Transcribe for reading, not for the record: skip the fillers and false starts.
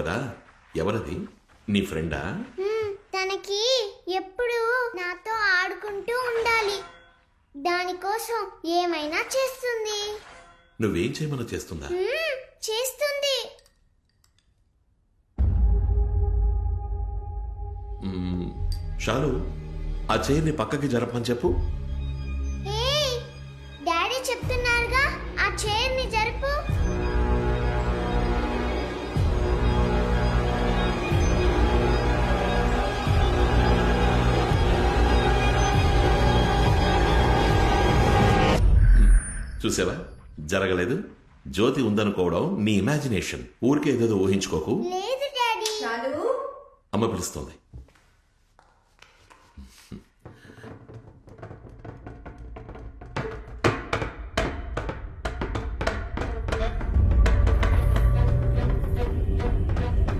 కదా ఎవరది? నీ ఫ్రెండా? తనకి ఎప్పుడు నాతో ఆడుకుంటూ ఉండాలి. దానికోసం ఏమైనా చేస్తుంది. నువ్వేం చేయమన్నా చేస్తుందా? చేస్తుంది. షాలు, ఆ చైర్ని పక్కకి జరపమని చెప్పు. ఏయ్, డాడీ చెప్తున్నారుగా ఆ చైర్ని జరుపు. చూసావా, జరగలేదు. జ్యోతి ఉందనుకోవడం నీ ఇమాజినేషన్. ఊరికే ఏదేదో ఊహించుకోకు. లేదు డాడీ. అమ్మ పిలుస్తోంది.